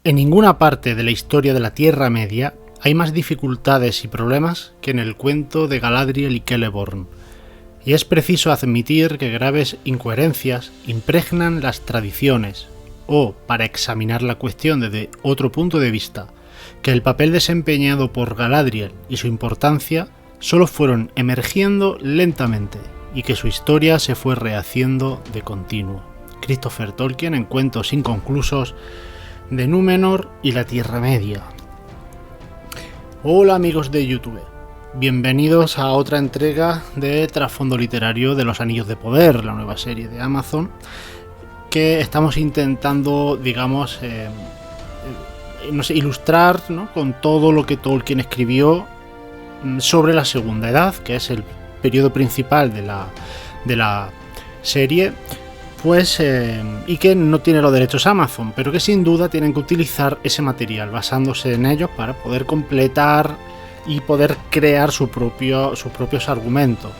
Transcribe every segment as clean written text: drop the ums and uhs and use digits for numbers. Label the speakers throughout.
Speaker 1: En ninguna parte de la historia de la Tierra Media hay más dificultades y problemas que en el cuento de Galadriel y Celeborn, y es preciso admitir que graves incoherencias impregnan las tradiciones, o, para examinar la cuestión desde otro punto de vista, que el papel desempeñado por Galadriel y su importancia solo fueron emergiendo lentamente, y que su historia se fue rehaciendo de continuo. Christopher Tolkien en Cuentos inconclusos de Númenor y la Tierra Media. Hola amigos de YouTube, bienvenidos a otra entrega de Trasfondo Literario de Los Anillos de Poder, la nueva serie de Amazon, que estamos intentando, digamos, ilustrar, ¿no?, con todo lo que Tolkien escribió sobre la Segunda Edad, que es el periodo principal de la serie, pues y que no tiene los derechos Amazon, pero que sin duda tienen que utilizar ese material basándose en ellos para poder completar y poder crear sus propios argumentos.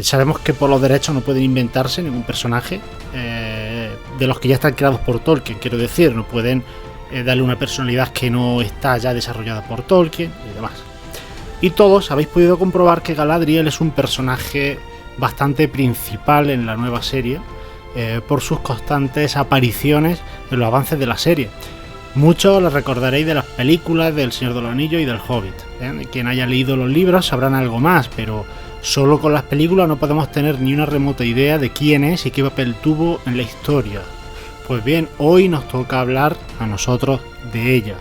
Speaker 1: Sabemos que por los derechos no pueden inventarse ningún personaje de los que ya están creados por Tolkien, quiero decir, no pueden darle una personalidad que no está ya desarrollada por Tolkien y demás. Y todos habéis podido comprobar que Galadriel es un personaje bastante principal en la nueva serie por sus constantes apariciones en los avances de la serie. Muchos lo recordaréis de las películas del Señor de los Anillos y del Hobbit. Quien haya leído los libros sabrán algo más, pero solo con las películas no podemos tener ni una remota idea de quién es y qué papel tuvo en la historia. Pues bien, hoy nos toca hablar a nosotros de ella.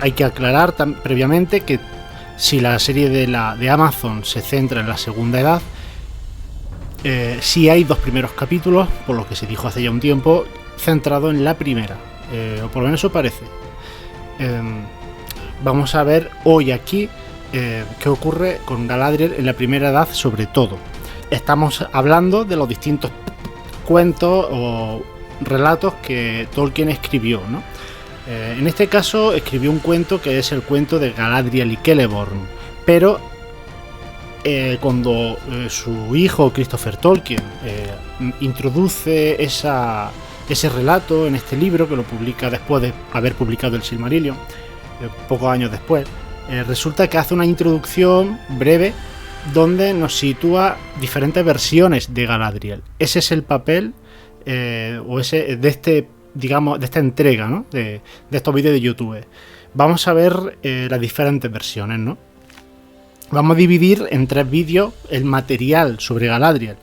Speaker 1: Hay que aclarar previamente que si la serie de Amazon se centra en la Segunda Edad, sí hay dos primeros capítulos, por lo que se dijo hace ya un tiempo, centrado en la primera, o por lo menos eso parece. Vamos a ver hoy aquí qué ocurre con Galadriel en la Primera Edad sobre todo. Estamos hablando de los distintos cuentos o relatos que Tolkien escribió, ¿no? En este caso escribió un cuento que es el cuento de Galadriel y Celeborn, pero cuando su hijo Christopher Tolkien introduce ese relato en este libro, que lo publica después de haber publicado el Silmarillion, pocos años después, resulta que hace una introducción breve donde nos sitúa diferentes versiones de Galadriel. Ese es el papel de esta entrega, ¿no?, de estos vídeos de YouTube. Vamos a ver las diferentes versiones, ¿no? Vamos a dividir en 3 vídeos el material sobre Galadriel,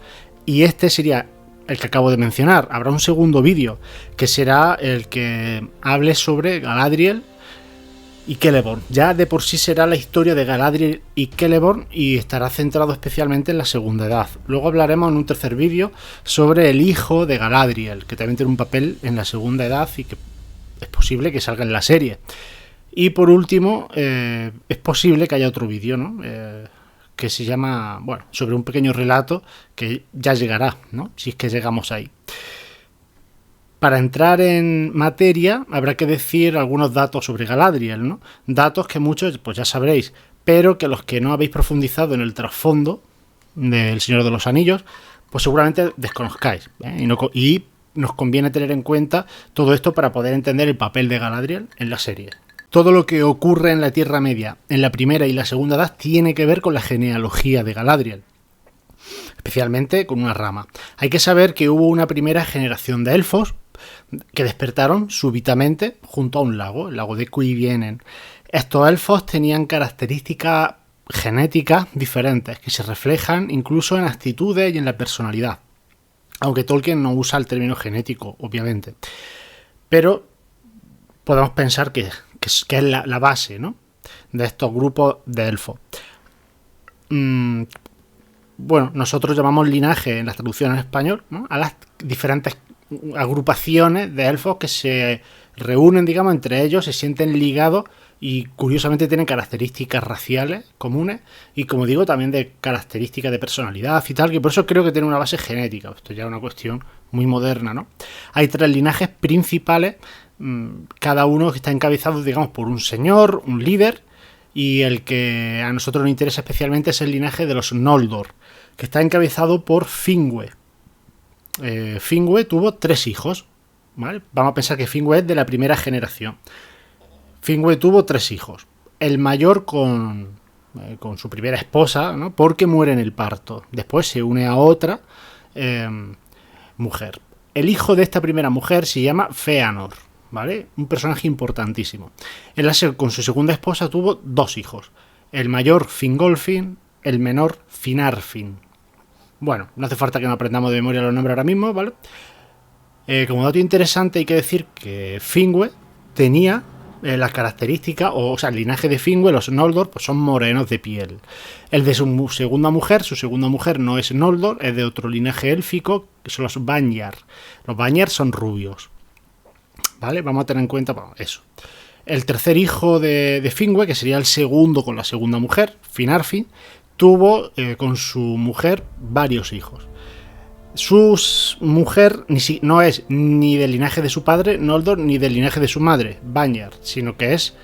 Speaker 1: y este sería el que acabo de mencionar. Habrá un segundo vídeo que será el que hable sobre Galadriel y Celeborn. Ya de por sí será la historia de Galadriel y Celeborn y estará centrado especialmente en la Segunda Edad. Luego hablaremos en un tercer vídeo sobre el hijo de Galadriel, que también tiene un papel en la Segunda Edad y que es posible que salga en la serie. Y por último, es posible que haya otro vídeo, ¿no?, que se llama, bueno, sobre un pequeño relato que ya llegará, ¿no?, si es que llegamos ahí. Para entrar en materia, habrá que decir algunos datos sobre Galadriel, ¿no? Datos que muchos pues ya sabréis, pero que los que no habéis profundizado en el trasfondo del Señor de los Anillos, pues seguramente desconozcáis, ¿eh? Y nos conviene tener en cuenta todo esto para poder entender el papel de Galadriel en la serie. Todo lo que ocurre en la Tierra Media, en la Primera y la Segunda Edad, tiene que ver con la genealogía de Galadriel, especialmente con una rama. Hay que saber que hubo una primera generación de elfos que despertaron súbitamente junto a un lago, el lago de Cuivienen. Estos elfos tenían características genéticas diferentes que se reflejan incluso en actitudes y en la personalidad, aunque Tolkien no usa el término genético, obviamente, pero podemos pensar que es la base, ¿no?, de estos grupos de elfos. Bueno, nosotros llamamos linaje en la traducción en español, ¿no?, a las diferentes agrupaciones de elfos que se reúnen, digamos, entre ellos, se sienten ligados y curiosamente tienen características raciales comunes y, como digo, también de características de personalidad y tal, que por eso creo que tiene una base genética. Esto ya es una cuestión muy moderna, ¿no? Hay 3 linajes principales, cada uno que está encabezado, digamos, por un señor, un líder, y el que a nosotros nos interesa especialmente es el linaje de los Noldor, que está encabezado por Finwë. Finwë tuvo 3 hijos, ¿vale? Vamos a pensar que Finwë es de la primera generación. Finwë tuvo 3 hijos. El mayor con su primera esposa, ¿no? Porque muere en el parto. Después se une a otra mujer. El hijo de esta primera mujer se llama Fëanor, ¿vale? Un personaje importantísimo. Con su segunda esposa tuvo 2 hijos. El mayor Fingolfin, el menor Finarfin. Bueno, no hace falta que nos aprendamos de memoria los nombres ahora mismo, ¿vale? Como dato interesante hay que decir que Finwë tenía las características, o sea, el linaje de Finwë, los Noldor, pues son morenos de piel. El de su segunda mujer no es Noldor, es de otro linaje élfico, que son los Vanyar. Los Vanyar son rubios, ¿vale? Vamos a tener en cuenta eso. El tercer hijo de Finwë, que sería el segundo con la segunda mujer, Finarfin, tuvo con su mujer varios hijos. Su mujer no es ni del linaje de su padre, Noldor, ni del linaje de su madre, Vanyar, sino que es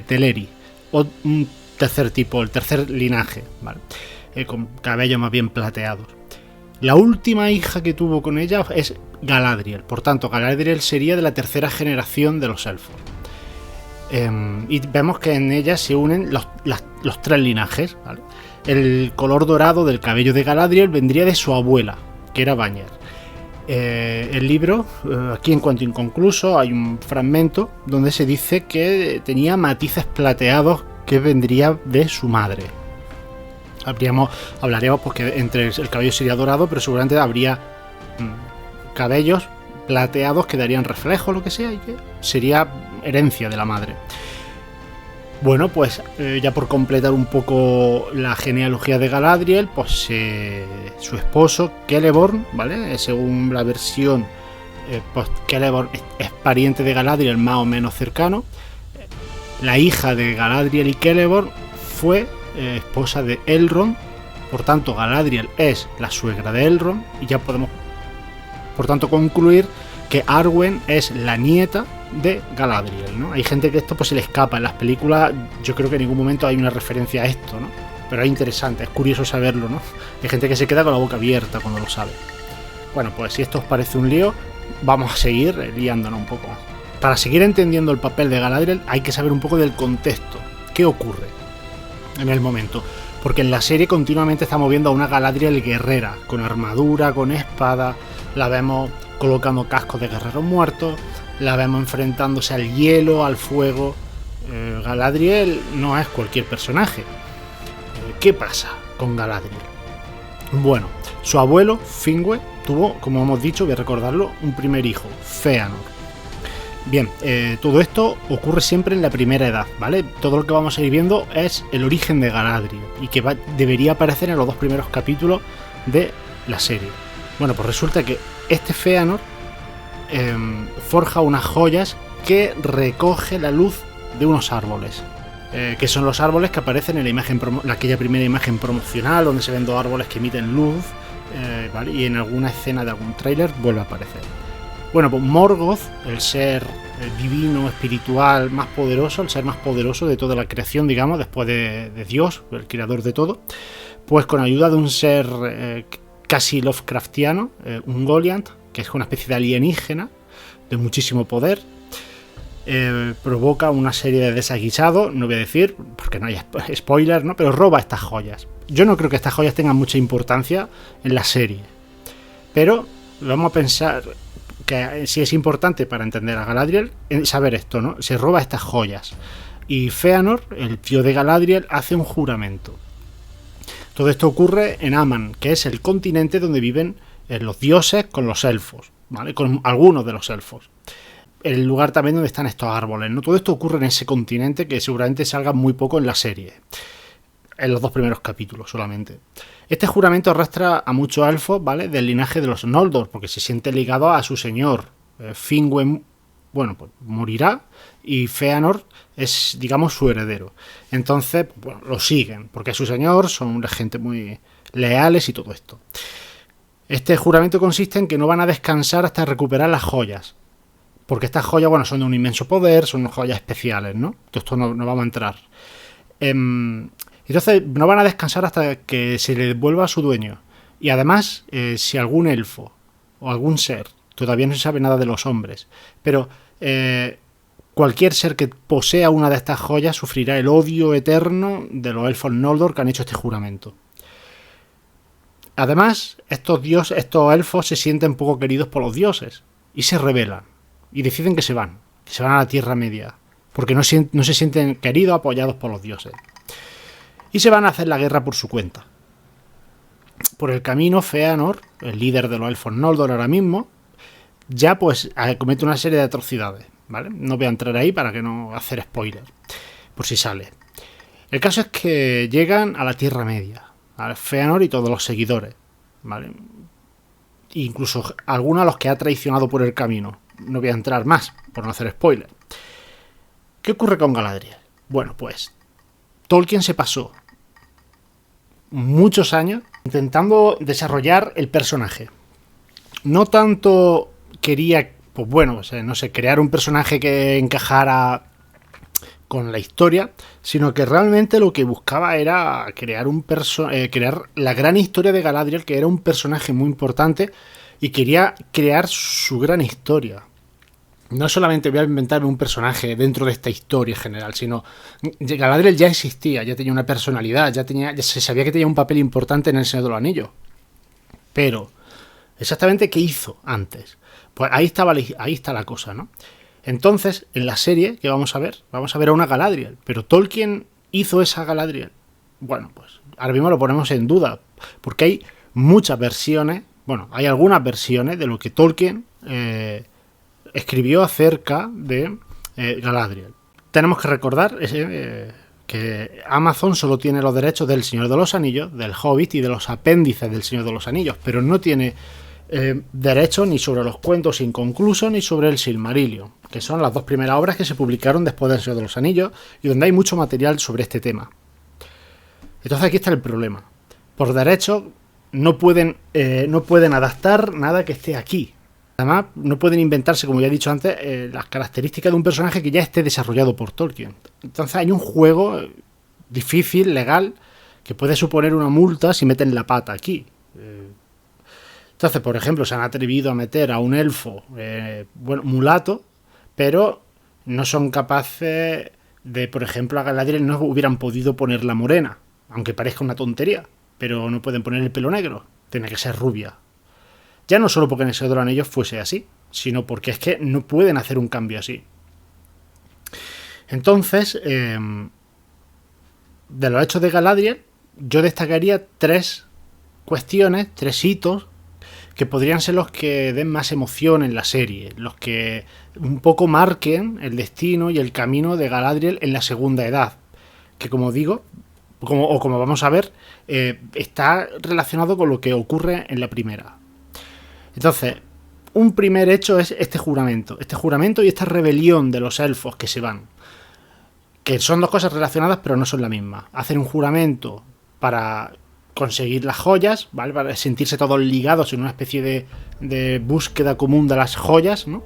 Speaker 1: Teleri, o un tercer tipo, el tercer linaje, ¿vale? Con cabellos más bien plateados. La última hija que tuvo con ella es Galadriel, por tanto Galadriel sería de la tercera generación de los elfos. Y vemos que en ella se unen los 3 linajes, ¿vale? El color dorado del cabello de Galadriel vendría de su abuela, que era Vanyar. El libro, aquí en cuanto inconcluso, hay un fragmento donde se dice que tenía matices plateados que vendría de su madre. Hablaríamos porque entre el cabello sería dorado, pero seguramente habría cabellos plateados que darían reflejo, lo que sea, y que sería herencia de la madre. Bueno, pues ya por completar un poco la genealogía de Galadriel, pues su esposo Celeborn, ¿vale? Según la versión, pues Celeborn es pariente de Galadriel más o menos cercano. La hija de Galadriel y Celeborn fue esposa de Elrond, por tanto Galadriel es la suegra de Elrond, y ya podemos por tanto concluir que Arwen es la nieta de Galadriel, ¿no? Hay gente que esto pues se le escapa en las películas. Yo creo que en ningún momento hay una referencia a esto, ¿no? Pero es interesante, es curioso saberlo, ¿no? Hay gente que se queda con la boca abierta cuando lo sabe. Bueno, pues si esto os parece un lío, vamos a seguir liándonos un poco. Para seguir entendiendo el papel de Galadriel hay que saber un poco del contexto. ¿Qué ocurre en el momento? Porque en la serie continuamente estamos viendo a una Galadriel guerrera, con armadura, con espada. La vemos colocando cascos de guerreros muertos, la vemos enfrentándose al hielo, al fuego. Galadriel no es cualquier personaje. ¿Qué pasa con Galadriel? Bueno, su abuelo, Finwë, tuvo, como hemos dicho, voy a recordarlo, un primer hijo, Fëanor. Bien, todo esto ocurre siempre en la primera edad, ¿vale? Todo lo que vamos a ir viendo es el origen de Galadriel y que debería aparecer en los 2 primeros capítulos de la serie. Bueno, pues resulta que este Fëanor forja unas joyas que recoge la luz de unos árboles, que son los árboles que aparecen en la imagen aquella primera imagen promocional donde se ven 2 árboles que emiten luz, ¿vale? Y en alguna escena de algún tráiler vuelve a aparecer. Bueno, pues Morgoth, el ser divino, espiritual más poderoso, el ser más poderoso de toda la creación, digamos, después de Dios, el creador de todo, pues con ayuda de un ser casi Lovecraftiano, un Goliath, que es una especie de alienígena de muchísimo poder, provoca una serie de desaguisados, no voy a decir, porque no hay spoilers, ¿no? Pero roba estas joyas. Yo no creo que estas joyas tengan mucha importancia en la serie, pero vamos a pensar que sí es importante para entender a Galadriel saber esto, ¿no? Se roba estas joyas y Fëanor, el tío de Galadriel, hace un juramento. Todo esto ocurre en Aman, que es el continente donde viven los dioses con los elfos, ¿vale? Con algunos de los elfos. El lugar también donde están estos árboles, ¿no? Todo esto ocurre en ese continente que seguramente salga muy poco en la serie, en los 2 primeros capítulos solamente. Este juramento arrastra a muchos elfos, ¿vale? Del linaje de los Noldor, porque se siente ligado a su señor. Finwë, bueno, pues morirá y Fëanor es, digamos, su heredero. Entonces, bueno, lo siguen, porque es su señor, son gente muy leales y todo esto. Este juramento consiste en que no van a descansar hasta recuperar las joyas, porque estas joyas, bueno, son de un inmenso poder, son joyas especiales, ¿no? Esto no vamos a entrar. Entonces no van a descansar hasta que se le devuelva a su dueño. Y además, si algún elfo o algún ser Todavía no se sabe nada de los hombres. Pero cualquier ser que posea una de estas joyas sufrirá el odio eterno de los elfos Noldor que han hecho este juramento. Además, estos elfos se sienten poco queridos por los dioses y se rebelan y deciden que se van a la Tierra Media, porque no se sienten queridos, apoyados por los dioses. Y se van a hacer la guerra por su cuenta. Por el camino, Fëanor, el líder de los elfos Noldor ahora mismo, ya pues comete una serie de atrocidades, ¿vale? No voy a entrar ahí para que no hacer spoiler, por si sale. El caso es que llegan a la Tierra Media, a Fëanor y todos los seguidores, ¿vale? Incluso algunos a los que ha traicionado por el camino. No voy a entrar más, por no hacer spoiler. ¿Qué ocurre con Galadriel? Bueno, pues Tolkien se pasó muchos años intentando desarrollar el personaje. No tanto quería, pues bueno, no sé, crear un personaje que encajara con la historia, sino que realmente lo que buscaba era crear crear la gran historia de Galadriel, que era un personaje muy importante, y quería crear su gran historia. No solamente voy a inventarme un personaje dentro de esta historia general, sino Galadriel ya existía, ya tenía una personalidad, ya se sabía que tenía un papel importante en El Señor de los Anillos. Pero, exactamente qué hizo antes. Pues ahí está la cosa, ¿no? Entonces, en la serie que vamos a ver a una Galadriel. Pero ¿Tolkien hizo esa Galadriel? Bueno, pues ahora mismo lo ponemos en duda, porque hay muchas versiones, bueno, hay algunas versiones de lo que Tolkien escribió acerca de Galadriel. Tenemos que recordar que Amazon solo tiene los derechos del Señor de los Anillos, del Hobbit y de los apéndices del Señor de los Anillos, pero no tiene derechos ni sobre los cuentos inconclusos ni sobre el Silmarillion, que son las dos primeras obras que se publicaron después del Señor de los Anillos y donde hay mucho material sobre este tema. Entonces aquí está el problema. Por derecho no pueden adaptar nada que esté aquí. Además, no pueden inventarse, como ya he dicho antes, las características de un personaje que ya esté desarrollado por Tolkien. Entonces hay un juego difícil, legal, que puede suponer una multa si meten la pata aquí. Entonces, por ejemplo, se han atrevido a meter a un elfo mulato, pero no son capaces de, por ejemplo, a Galadriel no hubieran podido ponerla morena, aunque parezca una tontería, pero no pueden poner el pelo negro, tiene que ser rubia. Ya no solo porque en el Señor de los Anillos fuese así, sino porque es que no pueden hacer un cambio así. Entonces, de los hechos de Galadriel, yo destacaría tres cuestiones, tres hitos, que podrían ser los que den más emoción en la serie, los que un poco marquen el destino y el camino de Galadriel en la segunda edad, que como digo, como vamos a ver, está relacionado con lo que ocurre en la primera. Entonces, un primer hecho es este juramento y esta rebelión de los elfos que se van, que son dos cosas relacionadas pero no son la misma. Hacen un juramento para conseguir las joyas, ¿vale? Para sentirse todos ligados en una especie de búsqueda común de las joyas, ¿no?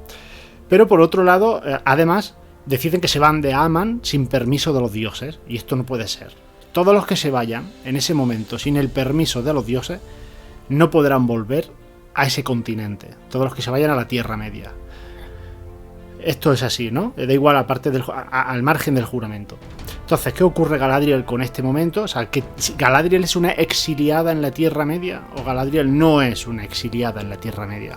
Speaker 1: Pero por otro lado, además, deciden que se van de Aman sin permiso de los dioses, y esto no puede ser. Todos los que se vayan en ese momento sin el permiso de los dioses no podrán volver a ese continente, todos los que se vayan a la Tierra Media. Esto es así, ¿no? Da igual al margen del juramento. Entonces, ¿qué ocurre Galadriel con este momento? O sea, ¿que Galadriel es una exiliada en la Tierra Media o Galadriel no es una exiliada en la Tierra Media?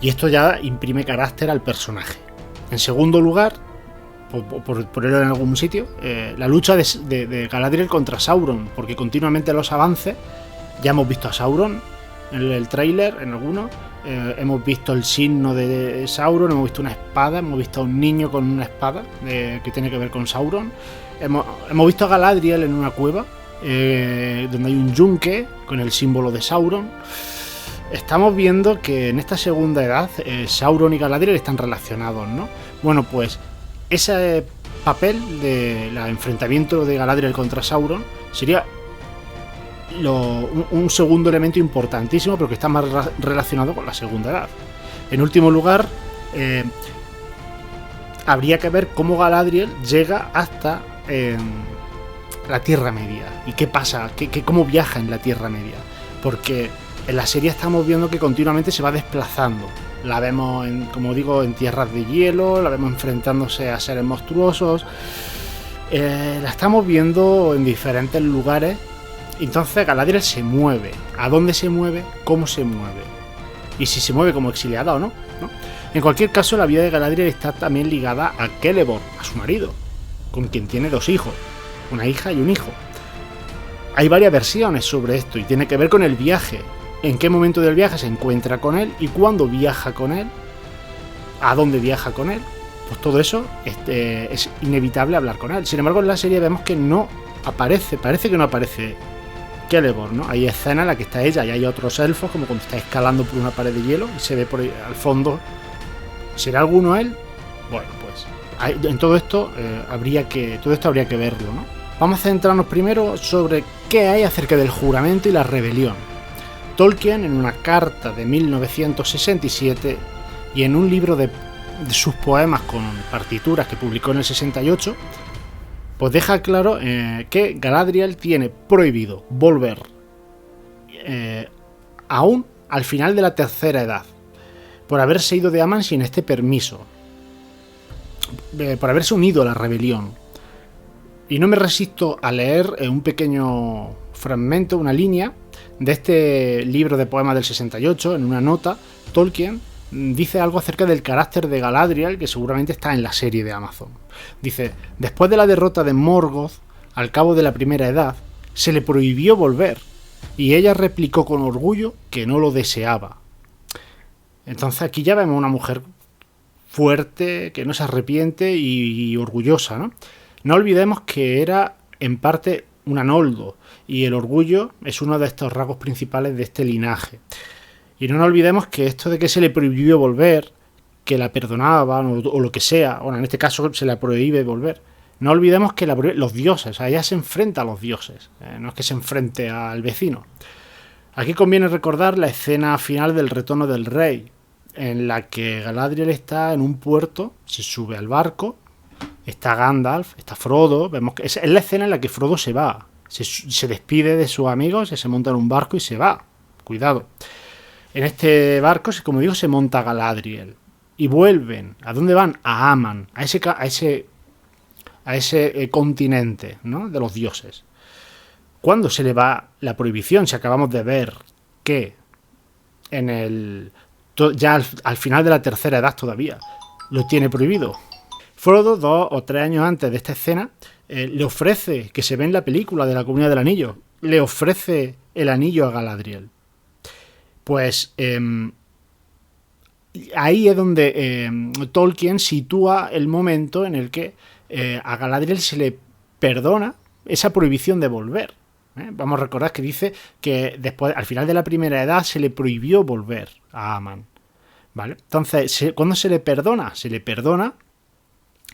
Speaker 1: Y esto ya imprime carácter al personaje. En segundo lugar, por ponerlo en algún sitio, la lucha de Galadriel contra Sauron, porque continuamente los avances, ya hemos visto a Sauron en el tráiler, en algunos, hemos visto el signo de Sauron, hemos visto una espada, hemos visto a un niño con una espada que tiene que ver con Sauron, hemos visto a Galadriel en una cueva donde hay un yunque con el símbolo de Sauron. Estamos viendo que en esta segunda edad Sauron y Galadriel están relacionados, ¿no? Bueno, pues ese papel del enfrentamiento de Galadriel contra Sauron sería un segundo elemento importantísimo, pero que está más relacionado con la segunda edad. En último lugar, habría que ver cómo Galadriel llega hasta la Tierra Media y qué pasa, cómo viaja en la Tierra Media, porque En la serie estamos viendo que continuamente se va desplazando. La vemos, como digo, en tierras de hielo, la vemos enfrentándose a seres monstruosos. La estamos viendo en diferentes lugares. Entonces Galadriel se mueve. ¿A dónde se mueve? ¿Cómo se mueve? Y si se mueve como exiliada o no, ¿no? En cualquier caso, la vida de Galadriel está también ligada a Celeborn, a su marido, con quien tiene 2 hijos, una hija y un hijo. Hay varias versiones sobre esto y tiene que ver con el viaje. En qué momento del viaje se encuentra con él y cuándo viaja con él, a dónde viaja con él. Pues todo eso es inevitable hablar con él. Sin embargo, en la serie vemos que no aparece, parece que no aparece Celeborn, ¿no? Hay escenas en las que está ella y hay otros elfos, como cuando está escalando por una pared de hielo y se ve por ahí al fondo. ¿Será alguno él? Bueno, pues en todo esto habría que verlo, ¿no? Vamos a centrarnos primero sobre qué hay acerca del juramento y la rebelión. Tolkien, en una carta de 1967 y en un libro de sus poemas con partituras que publicó en el 68, pues deja claro que Galadriel tiene prohibido volver aún al final de la tercera edad, por haberse ido de Aman sin este permiso, por haberse unido a la rebelión. Y no me resisto a leer un pequeño fragmento, una línea de este libro de poemas del 68. En una nota, Tolkien dice algo acerca del carácter de Galadriel, que seguramente está en la serie de Amazon. Dice: después de la derrota de Morgoth, al cabo de la primera edad, se le prohibió volver, y ella replicó con orgullo que no lo deseaba. Entonces aquí ya vemos una mujer fuerte, que no se arrepiente y orgullosa, ¿no? No olvidemos que era en parte una Noldor, y el orgullo es uno de estos rasgos principales de este linaje. Y no nos olvidemos que esto de que se le prohibió volver, que la perdonaban o lo que sea, bueno, en este caso se le prohíbe volver. No olvidemos que los dioses, o sea, ella se enfrenta a los dioses, no es que se enfrente al vecino. Aquí conviene recordar la escena final del Retorno del Rey, en la que Galadriel está en un puerto, se sube al barco, está Gandalf, está Frodo, vemos que es la escena en la que Frodo se va, se despide de sus amigos, se monta en un barco y se va. Cuidado. En este barco, como digo, se monta Galadriel y vuelven. ¿A dónde van? A Aman, a ese continente, ¿no?, de los dioses. ¿Cuándo se le va la prohibición? Si acabamos de ver que ya al final de la tercera edad todavía lo tiene prohibido. Frodo, 2 o 3 años antes de esta escena, le ofrece, que se ve en la película de la Comunidad del Anillo, le ofrece el anillo a Galadriel. Pues ahí es donde Tolkien sitúa el momento en el que a Galadriel se le perdona esa prohibición de volver. Vamos a recordar que dice que después, al final de la primera edad, se le prohibió volver a Aman, ¿vale? Entonces, ¿cuándo se le perdona? Se le perdona,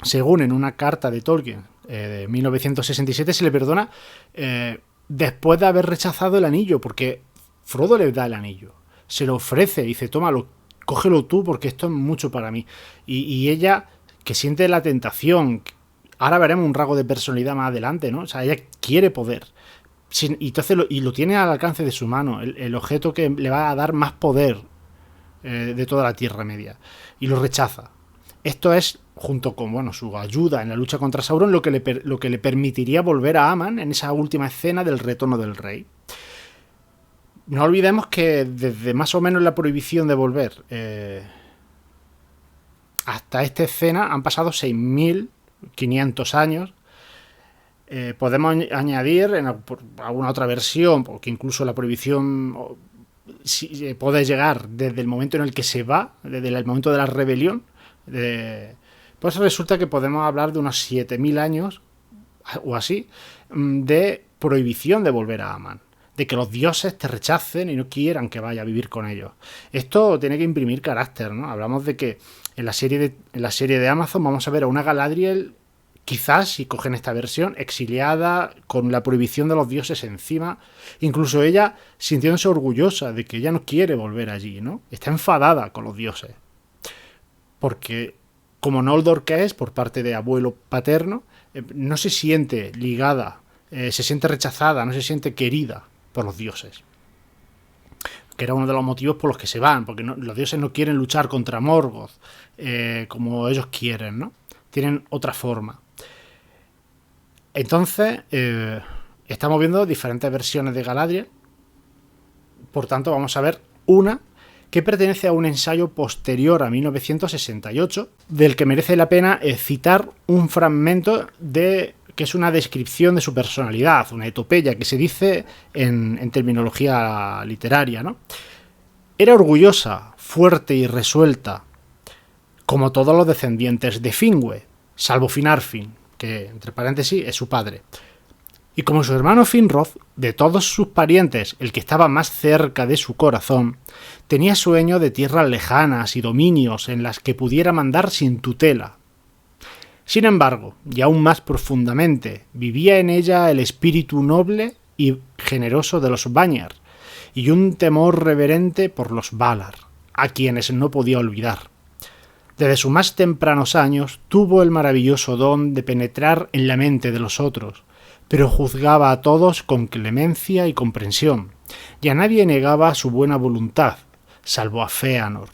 Speaker 1: según en una carta de Tolkien de 1967, se le perdona después de haber rechazado el anillo, porque Frodo le da el anillo, se lo ofrece y dice: tómalo, cógelo tú porque esto es mucho para mí. Y ella, que siente la tentación, ahora veremos un rasgo de personalidad más adelante, ¿no? O sea, ella quiere poder. Y entonces lo tiene al alcance de su mano, el objeto que le va a dar más poder de toda la Tierra Media, y lo rechaza. Esto es, junto con su ayuda en la lucha contra Sauron, lo que le permitiría volver a Aman en esa última escena del Retorno del Rey. No olvidemos que desde más o menos la prohibición de volver hasta esta escena han pasado 6.500 años. Podemos añadir en alguna otra versión, porque incluso la prohibición puede llegar desde el momento en el que se va, desde el momento de la rebelión. Pues resulta que podemos hablar de unos 7.000 años o así de prohibición de volver a Aman, de que los dioses te rechacen y no quieran que vaya a vivir con ellos. Esto tiene que imprimir carácter, ¿no? Hablamos de que en la serie de Amazon vamos a ver a una Galadriel, quizás, si cogen esta versión, exiliada, con la prohibición de los dioses encima, incluso ella sintiéndose orgullosa de que ella no quiere volver allí, ¿no? Está enfadada con los dioses, porque como Noldor que es, por parte de abuelo paterno, no se siente ligada, se siente rechazada, no se siente querida por los dioses. que era uno de los motivos por los que se van, porque los dioses no quieren luchar contra Morgoth como ellos quieren, ¿no? Tienen otra forma. Entonces, estamos viendo diferentes versiones de Galadriel. Por tanto, vamos a ver una que pertenece a un ensayo posterior a 1968, del que merece la pena citar un fragmento que es una descripción de su personalidad, una etopeya, que se dice en terminología literaria, ¿no? Era orgullosa, fuerte y resuelta, como todos los descendientes de Finwë, salvo Finarfin, que entre paréntesis es su padre. Y como su hermano Finrod, de todos sus parientes, el que estaba más cerca de su corazón, tenía sueño de tierras lejanas y dominios en las que pudiera mandar sin tutela. Sin embargo, y aún más profundamente, vivía en ella el espíritu noble y generoso de los Vanyar, y un temor reverente por los Valar, a quienes no podía olvidar. Desde sus más tempranos años tuvo el maravilloso don de penetrar en la mente de los otros, pero juzgaba a todos con clemencia y comprensión, y a nadie negaba su buena voluntad, salvo a Fëanor.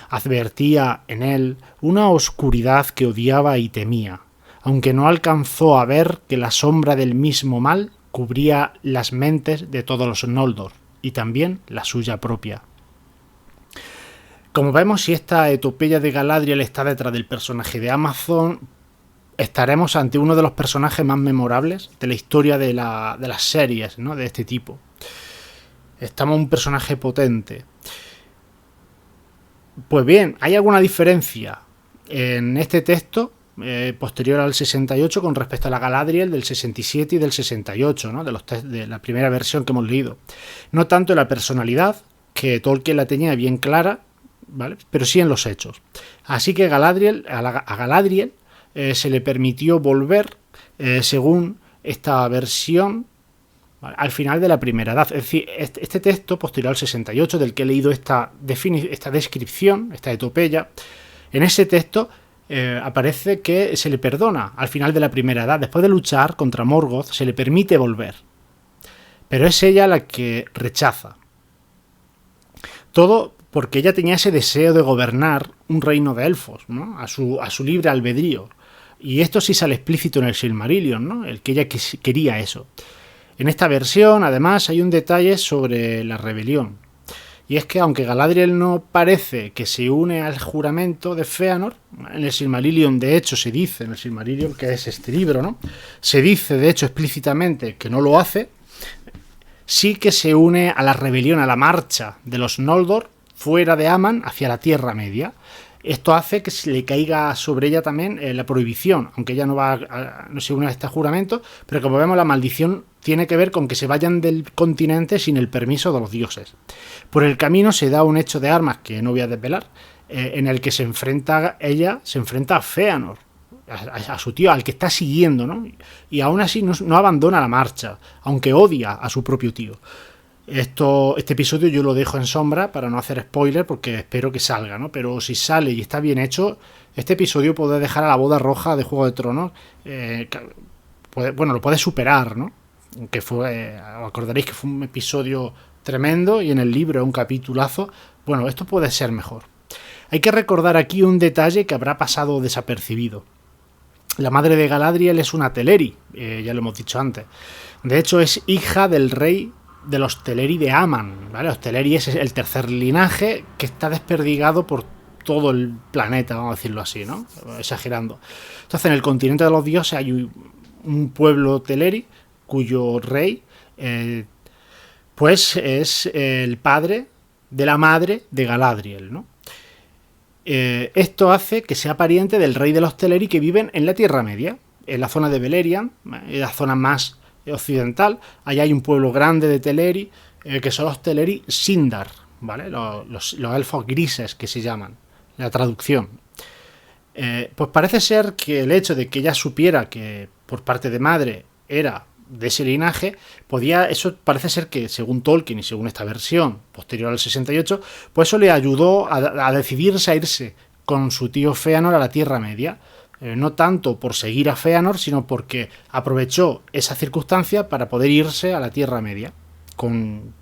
Speaker 1: Advertía en él una oscuridad que odiaba y temía, aunque no alcanzó a ver que la sombra del mismo mal cubría las mentes de todos los Noldor, y también la suya propia. Como vemos, si esta etopeya de Galadriel está detrás del personaje de Amazon, estaremos ante uno de los personajes más memorables de la historia de las series, ¿no? De este tipo. Estamos un personaje potente. Pues bien, ¿hay alguna diferencia en este texto posterior al 68 con respecto a la Galadriel del 67 y del 68, ¿no? De la primera versión que hemos leído? No tanto en la personalidad, que Tolkien la tenía bien clara, ¿vale? Pero sí en los hechos. Así que a Galadriel se le permitió volver, según esta versión, al final de la primera edad. Es decir, este texto posterior al 68, del que he leído esta descripción, esta etopeya, en ese texto aparece que se le perdona al final de la primera edad. Después de luchar contra Morgoth, se le permite volver. Pero es ella la que rechaza. Todo porque ella tenía ese deseo de gobernar un reino de elfos, ¿no? A su libre albedrío. Y esto sí sale explícito en el Silmarillion, ¿no? El que ella quería eso. En esta versión, además, hay un detalle sobre la rebelión. Y es que, aunque Galadriel no parece que se une al juramento de Fëanor, en el Silmarillion, de hecho, se dice, en el Silmarillion, que es este libro, ¿no? Se dice, de hecho, explícitamente que no lo hace, sí que se une a la rebelión, a la marcha de los Noldor fuera de Aman hacia la Tierra Media. Esto hace que se le caiga sobre ella también la prohibición, aunque ella no se une a este juramento, pero como vemos, la maldición tiene que ver con que se vayan del continente sin el permiso de los dioses. Por el camino se da un hecho de armas que no voy a desvelar, en el que se enfrenta a Fëanor, a su tío, al que está siguiendo, ¿no? Y aún así no abandona la marcha, aunque odia a su propio tío. Este episodio yo lo dejo en sombra para no hacer spoiler, porque espero que salga, ¿no? Pero si sale y está bien hecho, este episodio puede dejar a la boda roja de Juego de Tronos, lo puede superar, ¿no? Que os acordaréis que fue un episodio tremendo y en el libro es un capitulazo. Bueno, esto puede ser mejor. Hay que recordar aquí un detalle que habrá pasado desapercibido. La madre de Galadriel es una Teleri, ya lo hemos dicho antes. De hecho, es hija del rey de los Teleri de Aman, ¿vale? Los Teleri es el tercer linaje que está desperdigado por todo el planeta, vamos a decirlo así, ¿no? Exagerando. Entonces, en el continente de los dioses hay un pueblo Teleri cuyo rey pues es el padre de la madre de Galadriel, ¿no? Esto hace que sea pariente del rey de los Teleri que viven en la Tierra Media, en la zona de Beleriand, en la zona más occidental. Allá hay un pueblo grande de Teleri, que son los Teleri Sindar, ¿vale? Los elfos grises, que se llaman, la traducción. Pues parece ser que el hecho de que ella supiera que por parte de madre era de ese linaje, eso parece ser que, según Tolkien y según esta versión posterior al 68, pues eso le ayudó a decidirse a irse con su tío Fëanor a la Tierra Media. No tanto por seguir a Fëanor, sino porque aprovechó esa circunstancia para poder irse a la Tierra Media con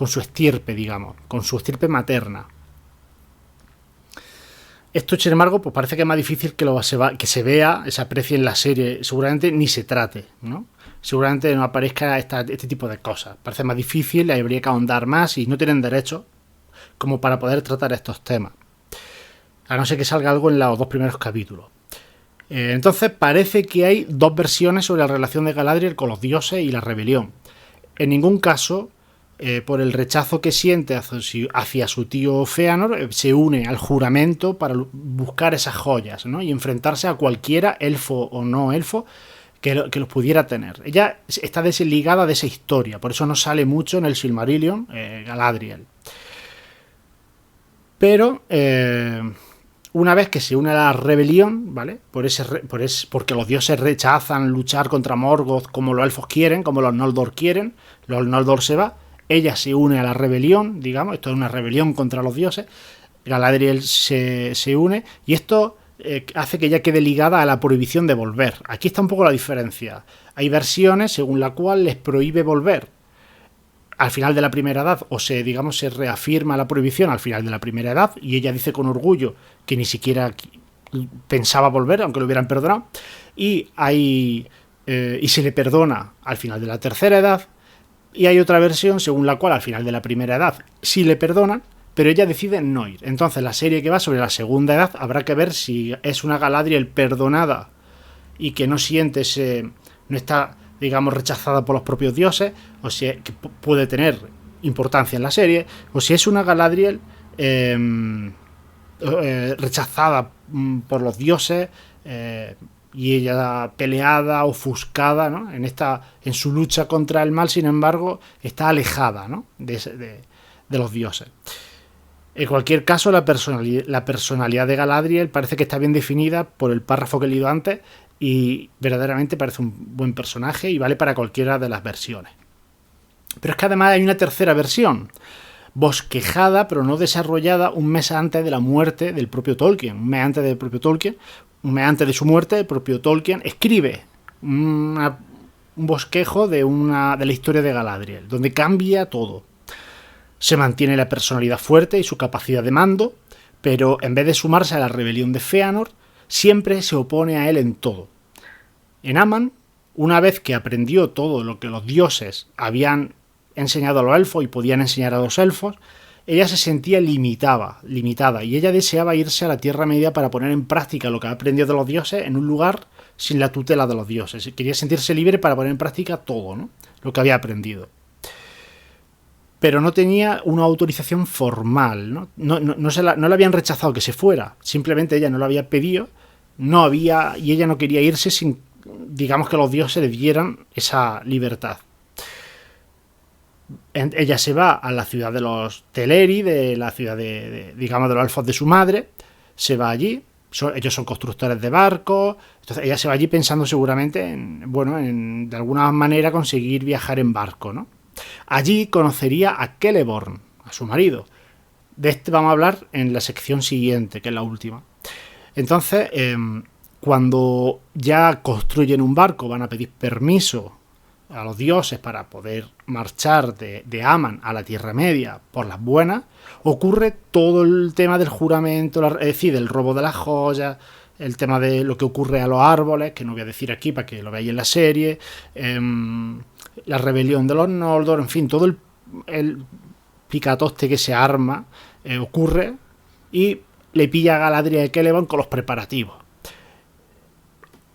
Speaker 1: su estirpe, digamos, con su estirpe materna. Esto, sin embargo, pues parece que es más difícil que se vea, se aprecie en la serie. Seguramente ni se trate, ¿no? Seguramente no aparezca este tipo de cosas. Parece más difícil, habría que ahondar más y no tienen derecho como para poder tratar estos temas. A no ser que salga algo en los 2 primeros capítulos. Entonces parece que hay 2 versiones sobre la relación de Galadriel con los dioses y la rebelión. En ningún caso, por el rechazo que siente hacia su tío Fëanor, se une al juramento para buscar esas joyas, ¿no? Y enfrentarse a cualquiera, elfo o no elfo, que los pudiera tener. Ella está desligada de esa historia, por eso no sale mucho en el Silmarillion, Galadriel. Pero una vez que se une a la rebelión, ¿vale? Porque los dioses rechazan luchar contra Morgoth como los elfos quieren, como los Noldor quieren, los Noldor se va, ella se une a la rebelión, digamos, esto es una rebelión contra los dioses, Galadriel se une, y esto hace que ella quede ligada a la prohibición de volver. Aquí está un poco la diferencia. Hay versiones según la cual les prohíbe volver al final de la primera edad, o se reafirma la prohibición al final de la primera edad, y ella dice con orgullo que ni siquiera pensaba volver, aunque lo hubieran perdonado, y se le perdona al final de la tercera edad, y hay otra versión según la cual al final de la primera edad sí le perdonan, pero ella decide no ir. Entonces la serie que va sobre la segunda edad habrá que ver si es una Galadriel perdonada y que no siente no está, digamos, rechazada por los propios dioses, o si que puede tener importancia en la serie, o si es una Galadriel rechazada por los dioses y ella peleada, ofuscada, ¿no? En su lucha contra el mal, sin embargo, está alejada, ¿no? de los dioses. En cualquier caso, la personalidad de Galadriel parece que está bien definida por el párrafo que he leído antes, y verdaderamente parece un buen personaje y vale para cualquiera de las versiones. Pero es que además hay una tercera versión, bosquejada pero no desarrollada un mes antes de la muerte del propio Tolkien. Un mes antes de su muerte, el propio Tolkien escribe un bosquejo de la historia de Galadriel, donde cambia todo. Se mantiene la personalidad fuerte y su capacidad de mando, pero en vez de sumarse a la rebelión de Fëanor, siempre se opone a él en todo. En Aman, una vez que aprendió todo lo que los dioses habían enseñado a los elfos y podían enseñar a los elfos, ella se sentía limitada, y ella deseaba irse a la Tierra Media para poner en práctica lo que ha aprendido de los dioses en un lugar sin la tutela de los dioses. Quería sentirse libre para poner en práctica todo, ¿no? Lo que había aprendido. Pero no tenía una autorización formal, ¿no? No le habían rechazado que se fuera, simplemente ella no lo había pedido, y ella no quería irse sin, digamos, que los dioses le dieran esa libertad. Ella se va a la ciudad de los Teleri, de la ciudad de los elfos de su madre, se va allí, ellos son constructores de barcos, entonces ella se va allí pensando seguramente en de alguna manera conseguir viajar en barco, ¿no? Allí conocería a Celeborn, a su marido. De este vamos a hablar en la sección siguiente, que es la última. Entonces, cuando ya construyen un barco, van a pedir permiso a los dioses para poder marchar de Aman a la Tierra Media por las buenas, ocurre todo el tema del juramento, es decir, del robo de las joyas, el tema de lo que ocurre a los árboles, que no voy a decir aquí para que lo veáis en la serie, la rebelión de los Noldor, en fin, todo el picatoste que se arma ocurre, y le pilla a Galadriel y Celeborn con los preparativos.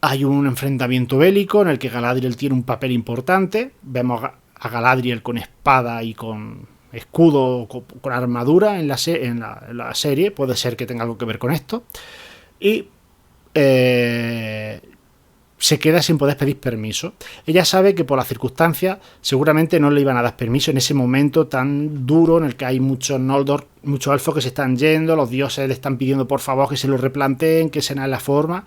Speaker 1: Hay un enfrentamiento bélico en el que Galadriel tiene un papel importante. Vemos a Galadriel con espada y con escudo, con armadura en la serie. Puede ser que tenga algo que ver con esto. Y se queda sin poder pedir permiso. Ella sabe que por las circunstancias seguramente no le iban a dar permiso en ese momento tan duro en el que hay muchos Noldor, muchos elfos que se están yendo, los dioses le están pidiendo por favor que se lo replanteen, que se den la forma.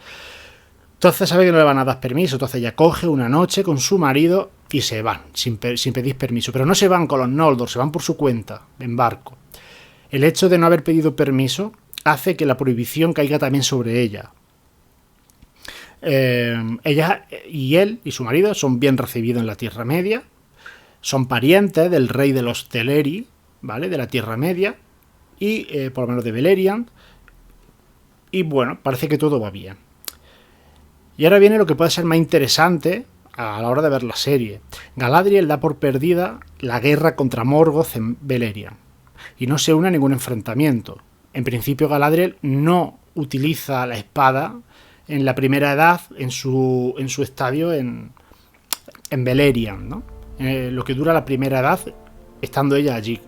Speaker 1: Entonces sabe que no le van a dar permiso, entonces ella coge una noche con su marido y se van, sin pedir permiso. Pero no se van con los Noldor, se van por su cuenta, en barco. El hecho de no haber pedido permiso hace que la prohibición caiga también sobre ella. Ella y él y su marido son bien recibidos en la Tierra Media. son parientes del rey de los Teleri, ¿vale? De la Tierra Media, y por lo menos de Beleriand. Y bueno, parece que todo va bien. Y ahora viene lo que puede ser más interesante a la hora de ver la serie. Galadriel da por perdida la guerra contra Morgoth en Beleriand y no se une a ningún enfrentamiento. En principio Galadriel no utiliza la espada en la primera edad en su estadio en Beleriand, ¿no? Lo que dura la primera edad estando ella allí.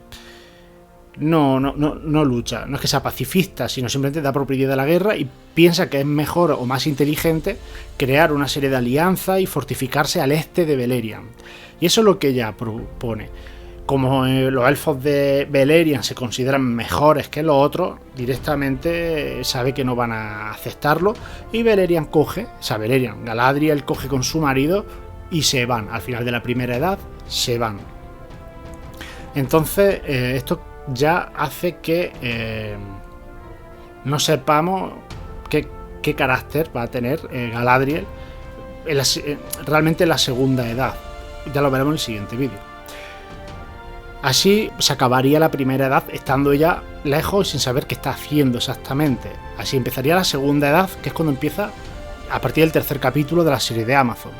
Speaker 1: No lucha, no es que sea pacifista, sino simplemente da por perdida la guerra y piensa que es mejor o más inteligente crear una serie de alianzas y fortificarse al este de Beleriand. Y eso es lo que ella propone. Como los elfos de Beleriand se consideran mejores que los otros, directamente sabe que no van a aceptarlo y Beleriand Galadriel coge con su marido y se van. Al final de la primera edad se van. Entonces esto ya hace que no sepamos qué carácter va a tener Galadriel realmente en la segunda edad. Ya lo veremos en el siguiente vídeo. Así se acabaría la primera edad estando ella lejos y sin saber qué está haciendo exactamente. Así empezaría la segunda edad, que es cuando empieza a partir del tercer capítulo de la serie de Amazon.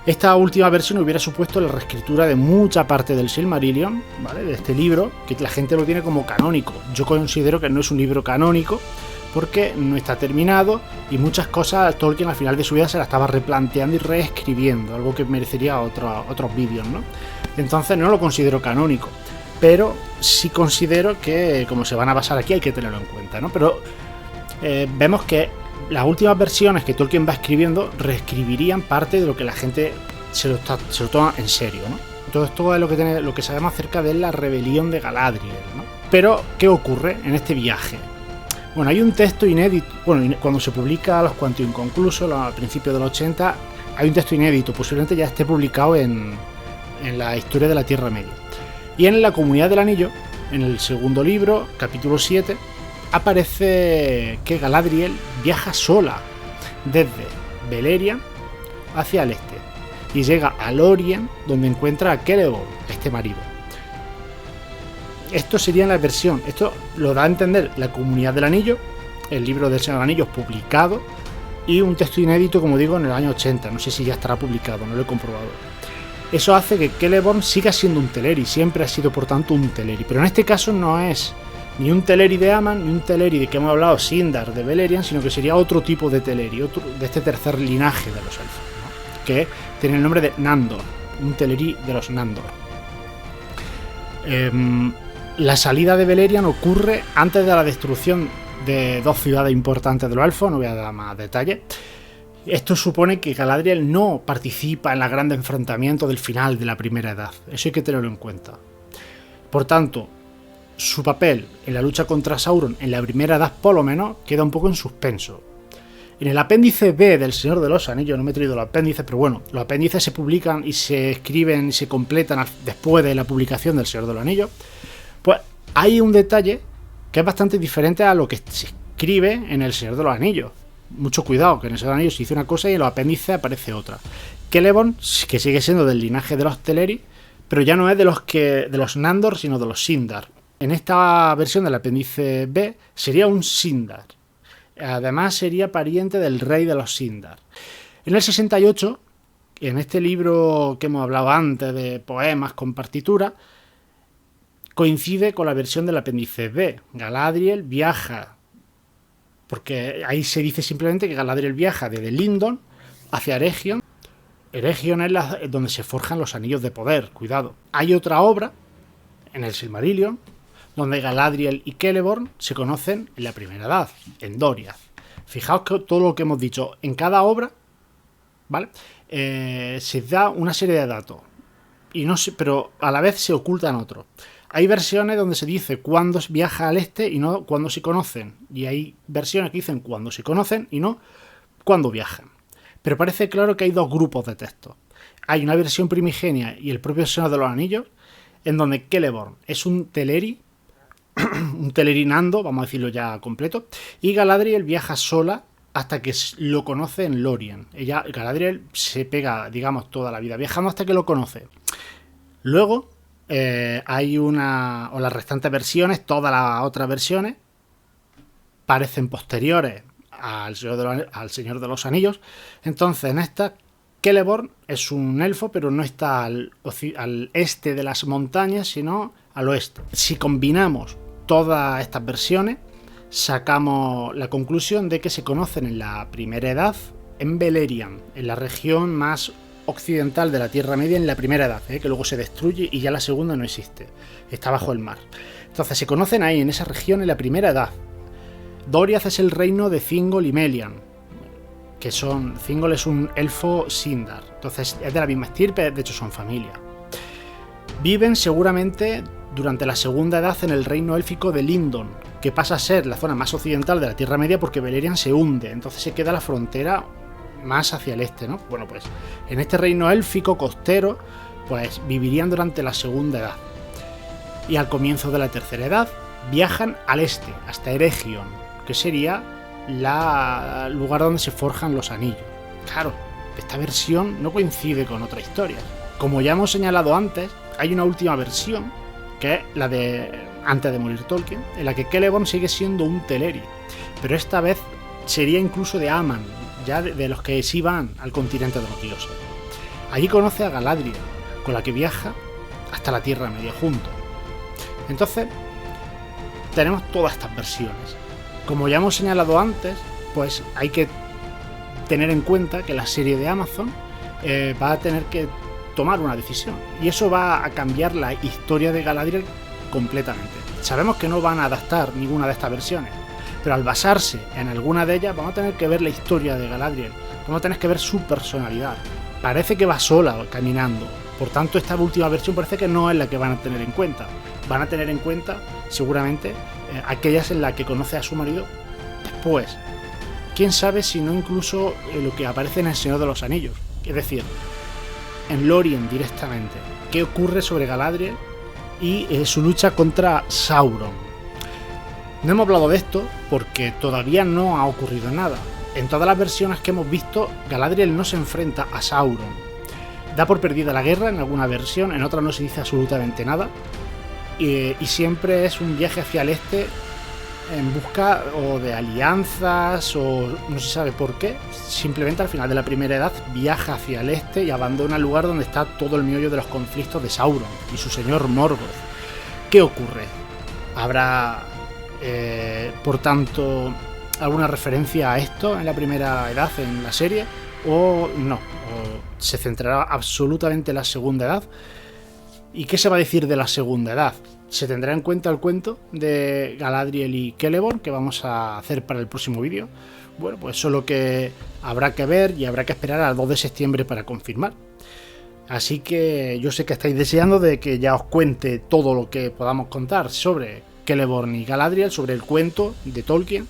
Speaker 1: Esta última versión hubiera supuesto la reescritura de mucha parte del Silmarillion, ¿vale? De este libro, que la gente lo tiene como canónico. Yo considero que no es un libro canónico porque no está terminado y muchas cosas Tolkien al final de su vida se las estaba replanteando y reescribiendo, algo que merecería otros vídeos, ¿no? Entonces no lo considero canónico, pero sí considero que como se van a basar aquí hay que tenerlo en cuenta, ¿no? Pero vemos que las últimas versiones que Tolkien va escribiendo reescribirían parte de lo que la gente se lo toma en serio, ¿no? Entonces todo es lo que sabemos acerca de la rebelión de Galadriel, ¿no? Pero, ¿qué ocurre en este viaje? Bueno, hay un texto inédito, bueno, cuando se publica Los Cuentos Inconclusos, a principios del 80, hay un texto inédito, posiblemente ya esté publicado en la historia de la Tierra Media. Y en la Comunidad del Anillo, en el segundo libro, capítulo 7, aparece que Galadriel viaja sola desde Beleriand hacia el este y llega a Lórien, donde encuentra a Celeborn, este marido. Esto sería en la versión, esto lo da a entender la Comunidad del Anillo, el libro del Señor de los Anillos publicado, y un texto inédito, como digo, en el año 80, no sé si ya estará publicado, no lo he comprobado. Eso hace que Celeborn siga siendo un Teleri, siempre ha sido por tanto un Teleri, pero en este caso no es ni un Teleri de Aman, ni un Teleri de que hemos hablado, Sindar de Beleriand, sino que sería otro tipo de Teleri, otro de este tercer linaje de los elfos, ¿no? Que tiene el nombre de Nandor, un Teleri de los Nandor. La salida de Beleriand ocurre antes de la destrucción de dos ciudades importantes de los elfos, no voy a dar más detalles. Esto supone que Galadriel no participa en los grandes enfrentamientos del final de la primera edad, eso hay que tenerlo en cuenta. Por tanto, su papel en la lucha contra Sauron en la primera edad por lo menos queda un poco en suspenso. En el apéndice B del Señor de los Anillos, no me he traído los apéndices, pero bueno, los apéndices se publican y se escriben y se completan después de la publicación del Señor de los Anillos. Pues hay un detalle que es bastante diferente a lo que se escribe en el Señor de los Anillos. Mucho cuidado, que en el Señor de los Anillos se dice una cosa y en los apéndices aparece otra. Celeborn, que sigue siendo del linaje de los Teleri, pero ya no es de los Nandor, sino de los Sindar. En esta versión del apéndice B sería un Sindar. Además sería pariente del rey de los Sindar. En el 68, en este libro que hemos hablado antes de poemas con partitura, coincide con la versión del apéndice B. Galadriel viaja, porque ahí se dice simplemente que Galadriel viaja desde Lindon hacia Eregion. Eregion es donde se forjan los anillos de poder, cuidado. Hay otra obra, en el Silmarillion, donde Galadriel y Celeborn se conocen en la primera edad, en Doriath. Fijaos que todo lo que hemos dicho en cada obra, ¿vale? Se da una serie de datos, pero a la vez se ocultan otros. Hay versiones donde se dice cuándo viaja al este y no cuándo se conocen. Y hay versiones que dicen cuándo se conocen y no cuándo viajan. Pero parece claro que hay dos grupos de textos. Hay una versión primigenia y el propio Señor de los Anillos, en donde Celeborn es un Teleri, un Telerinando, vamos a decirlo ya completo, y Galadriel viaja sola hasta que lo conoce en Lórien. Galadriel se pega, digamos, toda la vida viajando hasta que lo conoce. Luego hay o las restantes versiones, todas las otras versiones, parecen posteriores al Señor de los Anillos. Entonces, en esta, Celeborn es un elfo, pero no está al este de las montañas, sino al oeste. Si combinamos todas estas versiones, sacamos la conclusión de que se conocen en la Primera Edad en Beleriand, en la región más occidental de la Tierra Media, en la Primera Edad, que luego se destruye y ya la segunda no existe, está bajo el mar. Entonces se conocen ahí, en esa región, en la Primera Edad. Doriath es el reino de Thingol y Melian, que son... Thingol es un elfo Sindar, entonces es de la misma estirpe, de hecho son familia. Viven seguramente durante la Segunda Edad en el reino élfico de Lindon, que pasa a ser la zona más occidental de la Tierra Media porque Beleriand se hunde, entonces se queda la frontera más hacia el este, ¿no? Bueno, pues en este reino élfico costero, pues vivirían durante la Segunda Edad. Y al comienzo de la Tercera Edad viajan al este, hasta Eregion, que sería el lugar donde se forjan los anillos. Claro, esta versión no coincide con otra historia. Como ya hemos señalado antes, hay una última versión, que es la de antes de morir Tolkien, en la que Celeborn sigue siendo un Teleri, pero esta vez sería incluso de Aman, ya de los que sí van al continente de los dioses. Allí conoce a Galadriel, con la que viaja hasta la Tierra Media juntos. Entonces, tenemos todas estas versiones. Como ya hemos señalado antes, pues hay que tener en cuenta que la serie de Amazon va a tener que tomar una decisión, y eso va a cambiar la historia de Galadriel completamente. Sabemos que no van a adaptar ninguna de estas versiones, pero al basarse en alguna de ellas vamos a tener que ver la historia de Galadriel, vamos a tener que ver su personalidad. Parece que va sola caminando, por tanto esta última versión parece que no es la que van a tener en cuenta. Van a tener en cuenta seguramente aquellas en las que conoce a su marido después. Quién sabe si no incluso lo que aparece en El Señor de los Anillos, es decir, en Lórien directamente, qué ocurre sobre Galadriel y su lucha contra Sauron. No hemos hablado de esto porque todavía no ha ocurrido nada. En todas las versiones que hemos visto, Galadriel no se enfrenta a Sauron. Da por perdida la guerra en alguna versión, en otra no se dice absolutamente nada. Y siempre es un viaje hacia el este en busca o de alianzas o no se sabe por qué. Simplemente al final de la Primera Edad viaja hacia el este y abandona el lugar donde está todo el meollo de los conflictos de Sauron y su señor Morgoth. ¿Qué ocurre? ¿Habrá, por tanto, alguna referencia a esto en la Primera Edad en la serie? ¿O no? ¿O se centrará absolutamente en la Segunda Edad? ¿Y qué se va a decir de la Segunda Edad? ¿Se tendrá en cuenta el cuento de Galadriel y Celeborn que vamos a hacer para el próximo vídeo? Bueno, pues eso es lo que habrá que ver y habrá que esperar al 2 de septiembre para confirmar. Así que yo sé que estáis deseando de que ya os cuente todo lo que podamos contar sobre Celeborn y Galadriel, sobre el cuento de Tolkien,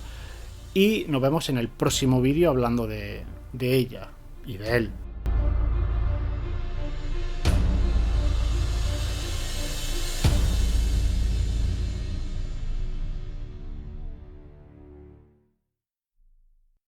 Speaker 1: y nos vemos en el próximo vídeo hablando de ella y de él.